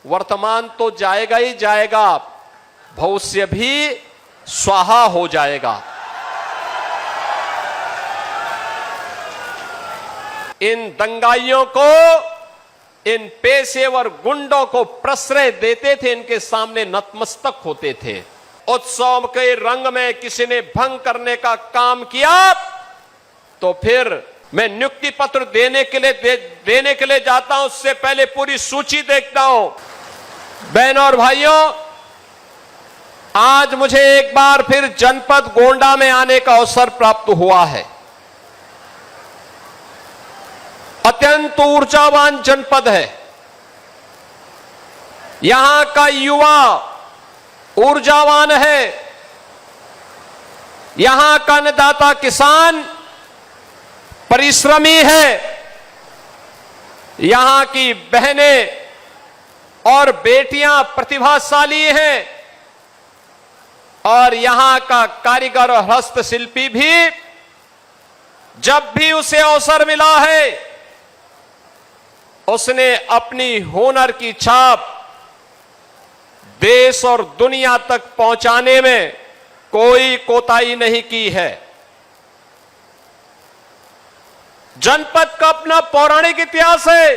वर्तमान तो जाएगा ही जाएगा, भविष्य भी स्वाहा हो जाएगा। इन दंगाइयों को, इन पेशेवर गुंडों को प्रश्रय देते थे, इनके सामने नतमस्तक होते थे। उत्सव के रंग में किसी ने भंग करने का काम किया तो फिर मैं नियुक्ति पत्र देने के लिए जाता हूं, उससे पहले पूरी सूची देखता हूं। बहनों और भाइयों, आज मुझे एक बार फिर जनपद गोंडा में आने का अवसर प्राप्त हुआ है। अत्यंत ऊर्जावान जनपद है। यहां का युवा ऊर्जावान है। यहां का अन्नदाता किसान परिश्रमी है। यहां की बहनें और बेटियां प्रतिभाशाली हैं और यहां का कारीगर और हस्तशिल्पी भी जब भी उसे अवसर मिला है उसने अपनी हुनर की छाप देश और दुनिया तक पहुंचाने में कोई कोताही नहीं की है। जनपद का अपना पौराणिक इतिहास है।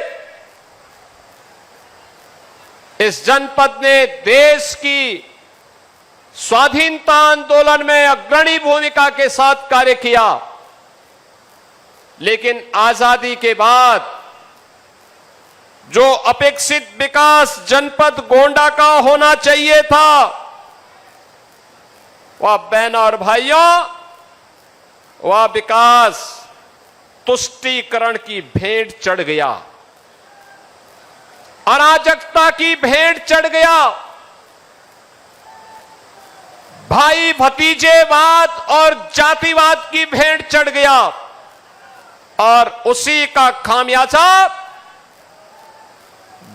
इस जनपद ने देश की स्वाधीनता आंदोलन में अग्रणी भूमिका के साथ कार्य किया, लेकिन आजादी के बाद जो अपेक्षित विकास जनपद गोंडा का होना चाहिए था, वह बहनों और भाइयों, वह विकास तुष्टीकरण की भेंट चढ़ गया, अराजकता की भेंट चढ़ गया, भाई भतीजेवाद और जातिवाद की भेंट चढ़ गया और उसी का खामियाजा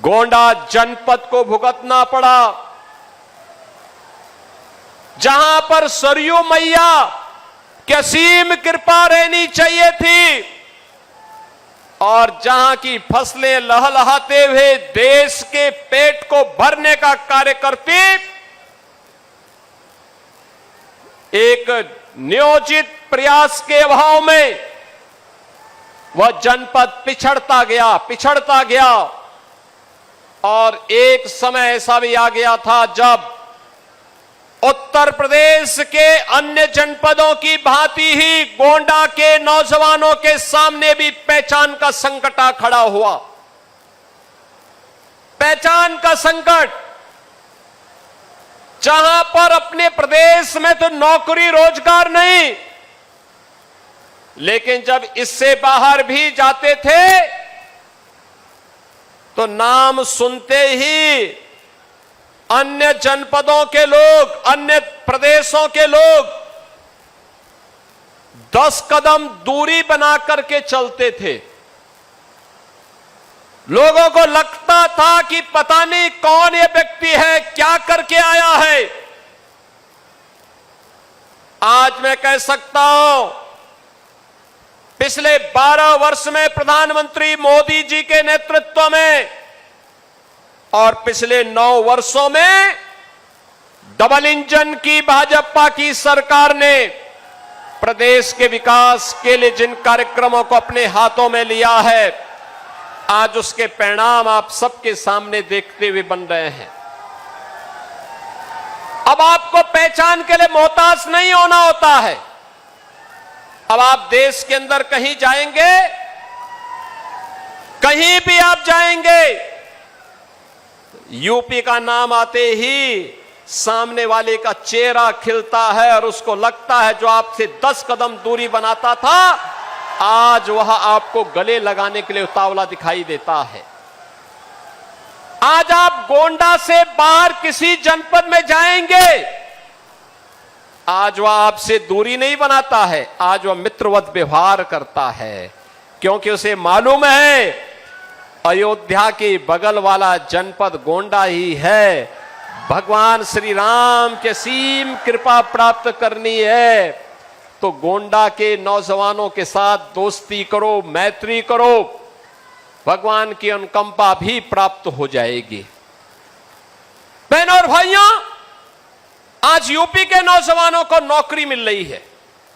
गोंडा जनपद को भुगतना पड़ा। जहां पर सरयू मैया की असीम कृपा रहनी चाहिए थी और जहां की फसलें लहलहाते हुए देश के पेट को भरने का कार्य करती, एक नियोजित प्रयास के अभाव में वह जनपद पिछड़ता गया और एक समय ऐसा भी आ गया था जब उत्तर प्रदेश के अन्य जनपदों की भांति ही गोंडा के नौजवानों के सामने भी पहचान का संकट आ खड़ा हुआ। पहचान का संकट, जहां पर अपने प्रदेश में तो नौकरी रोजगार नहीं, लेकिन जब इससे बाहर भी जाते थे तो नाम सुनते ही अन्य जनपदों के लोग, अन्य प्रदेशों के लोग 10 कदम दूरी बना करके चलते थे। लोगों को लगता था कि पता नहीं कौन ये व्यक्ति है, क्या करके आया है। आज मैं कह सकता हूं, पिछले 12 वर्ष में प्रधानमंत्री मोदी जी के नेतृत्व में और पिछले 9 वर्षों में डबल इंजन की भाजपा की सरकार ने प्रदेश के विकास के लिए जिन कार्यक्रमों को अपने हाथों में लिया है, आज उसके परिणाम आप सबके सामने देखते हुए बन रहे हैं। अब आपको पहचान के लिए मोहताज नहीं होना होता है। अब आप देश के अंदर कहीं जाएंगे, कहीं भी आप जाएंगे, यूपी का नाम आते ही सामने वाले का चेहरा खिलता है और उसको लगता है जो आपसे 10 कदम दूरी बनाता था, आज वह आपको गले लगाने के लिए उतावला दिखाई देता है। आज आप गोंडा से बाहर किसी जनपद में जाएंगे, आज वह आपसे दूरी नहीं बनाता है, आज वह मित्रवत व्यवहार करता है, क्योंकि उसे मालूम है अयोध्या के बगल वाला जनपद गोंडा ही है। भगवान श्री राम के असीम कृपा प्राप्त करनी है तो गोंडा के नौजवानों के साथ दोस्ती करो, मैत्री करो, भगवान की अनुकंपा भी प्राप्त हो जाएगी। बहनों और भाइयों, आज यूपी के नौजवानों को नौकरी मिल रही है,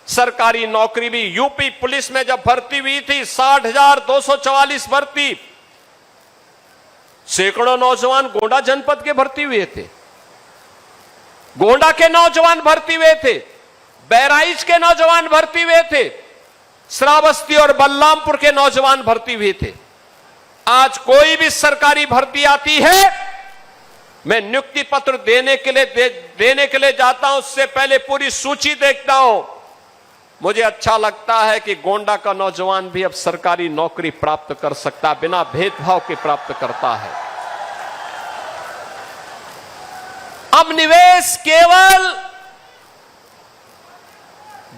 सरकारी नौकरी भी। यूपी पुलिस में जब भर्ती हुई थी 60,244 भर्ती, सैकड़ों नौजवान गोंडा जनपद के भर्ती हुए थे, गोंडा के नौजवान भर्ती हुए थे, बहराइच के नौजवान भर्ती हुए थे, श्रावस्ती और बलरामपुर के नौजवान भर्ती हुए थे। आज कोई भी सरकारी भर्ती आती है, मैं नियुक्ति पत्र देने के लिए जाता हूं, उससे पहले पूरी सूची देखता हूं। मुझे अच्छा लगता है कि गोंडा का नौजवान भी अब सरकारी नौकरी प्राप्त कर सकता है, बिना भेदभाव के प्राप्त करता है। अब निवेश केवल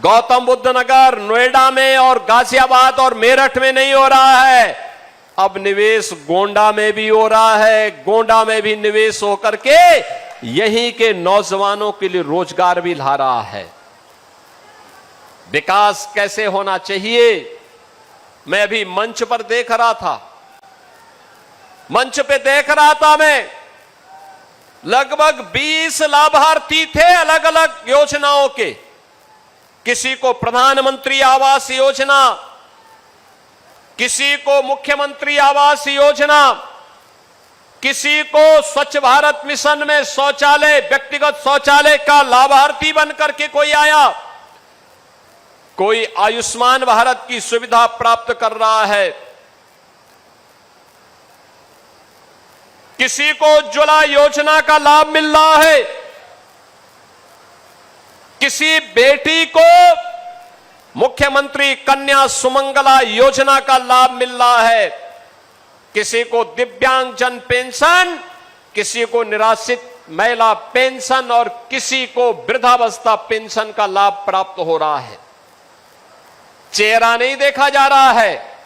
गौतम बुद्ध नगर, नोएडा में और गाजियाबाद और मेरठ में नहीं हो रहा है, अब निवेश गोंडा में भी हो रहा है। गोंडा में भी निवेश होकर के यहीं के नौजवानों के लिए रोजगार भी ला रहा है। विकास कैसे होना चाहिए, मैं अभी मंच पर देख रहा था, मंच पे देख रहा था मैं, लगभग 20 लाभार्थी थे अलग अलग योजनाओं के। किसी को प्रधानमंत्री आवास योजना, किसी को मुख्यमंत्री आवास योजना, किसी को स्वच्छ भारत मिशन में शौचालय, व्यक्तिगत शौचालय का लाभार्थी बनकर के कोई आया, कोई आयुष्मान भारत की सुविधा प्राप्त कर रहा है, किसी को उज्ज्वला योजना का लाभ मिल रहा है, किसी बेटी को मुख्यमंत्री कन्या सुमंगला योजना का लाभ मिल रहा है, किसी को दिव्यांगजन पेंशन, किसी को निराश्रित महिला पेंशन और किसी को वृद्धावस्था पेंशन का लाभ प्राप्त हो रहा है। चेहरा नहीं देखा जा रहा है,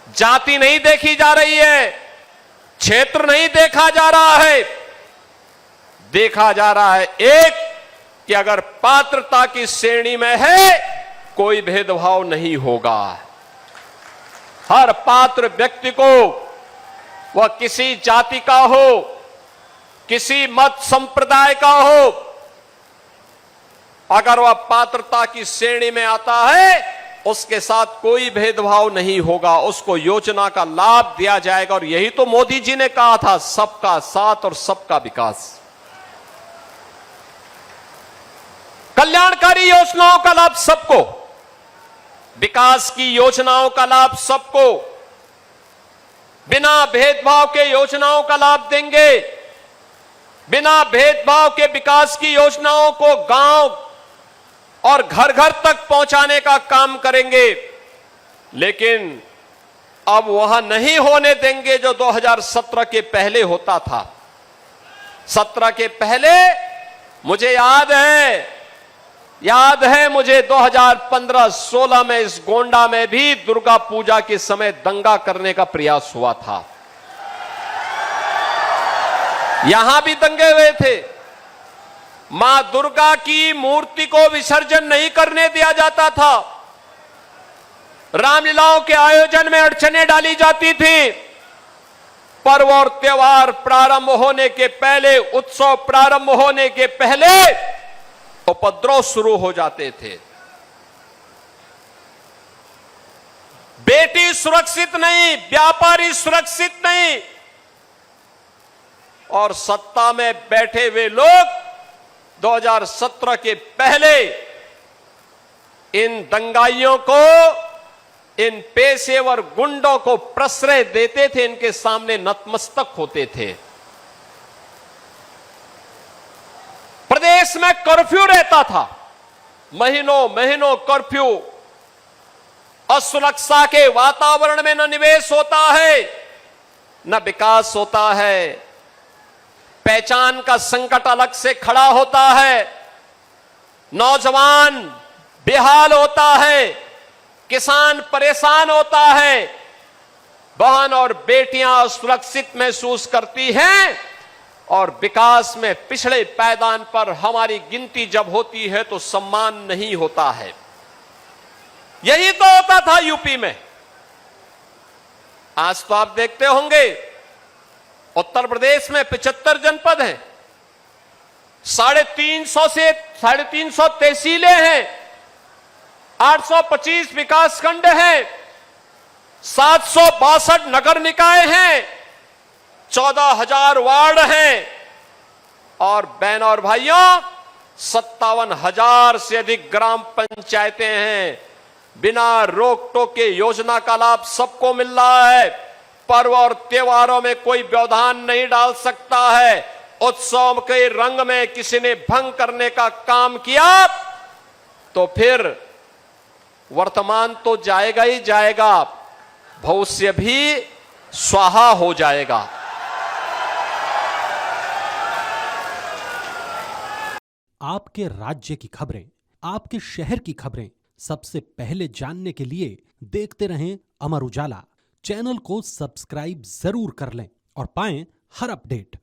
जाति नहीं देखी जा रही है, क्षेत्र नहीं देखा जा रहा है, देखा जा रहा है एक कि अगर पात्रता की श्रेणी में है कोई भेदभाव नहीं होगा। हर पात्र व्यक्ति को, वह किसी जाति का हो, किसी मत संप्रदाय का हो, अगर वह पात्रता की श्रेणी में आता है उसके साथ कोई भेदभाव नहीं होगा, उसको योजना का लाभ दिया जाएगा। और यही तो मोदी जी ने कहा था, सबका साथ और सबका विकास। कल्याणकारी योजनाओं का लाभ सबको, विकास की योजनाओं का लाभ सबको, बिना भेदभाव के योजनाओं का लाभ देंगे, बिना भेदभाव के विकास की योजनाओं को गांव और घर घर तक पहुंचाने का काम करेंगे। लेकिन अब वह नहीं होने देंगे जो 2017 के पहले होता था। 17 के पहले मुझे याद है मुझे 2015-16 में इस गोंडा में भी दुर्गा पूजा के समय दंगा करने का प्रयास हुआ था। यहां भी दंगे हुए थे, मां दुर्गा की मूर्ति को विसर्जन नहीं करने दिया जाता था, रामलीलाओं के आयोजन में अड़चनें डाली जाती थी, पर्व और त्योहार प्रारंभ होने के पहले, उत्सव प्रारंभ होने के पहले उपद्रव शुरू हो जाते थे। बेटी सुरक्षित नहीं, व्यापारी सुरक्षित नहीं, और सत्ता में बैठे हुए लोग 2017 के पहले इन दंगाइयों को, इन पेशेवर गुंडों को प्रश्रय देते थे, इनके सामने नतमस्तक होते थे। प्रदेश में कर्फ्यू रहता था, महीनों महीनों कर्फ्यू। असुरक्षा के वातावरण में न निवेश होता है, न विकास होता है, पहचान का संकट अलग से खड़ा होता है, नौजवान बेहाल होता है, किसान परेशान होता है, बहन और बेटियां असुरक्षित महसूस करती हैं, और विकास में पिछड़े पायदान पर हमारी गिनती जब होती है तो सम्मान नहीं होता है। यही तो होता था यूपी में। आज तो आप देखते होंगे उत्तर प्रदेश में 75 जनपद हैं, 350 तहसीलें हैं, 825 विकास खंड हैं, 762 नगर निकाय हैं, 14,000 वार्ड हैं और बहनों और भाइयों 57,000 से अधिक ग्राम पंचायतें हैं। बिना रोक टोक के योजना का लाभ सबको मिल रहा है। पर्व और त्योहारों में कोई व्यवधान नहीं डाल सकता है। उत्सव के रंग में किसी ने भंग करने का काम किया तो फिर वर्तमान तो जाएगा ही जाएगा, भविष्य भी स्वाहा हो जाएगा। आपके राज्य की खबरें, आपके शहर की खबरें सबसे पहले जानने के लिए देखते रहें अमर उजाला। चैनल को सब्सक्राइब जरूर कर लें और पाएं हर अपडेट।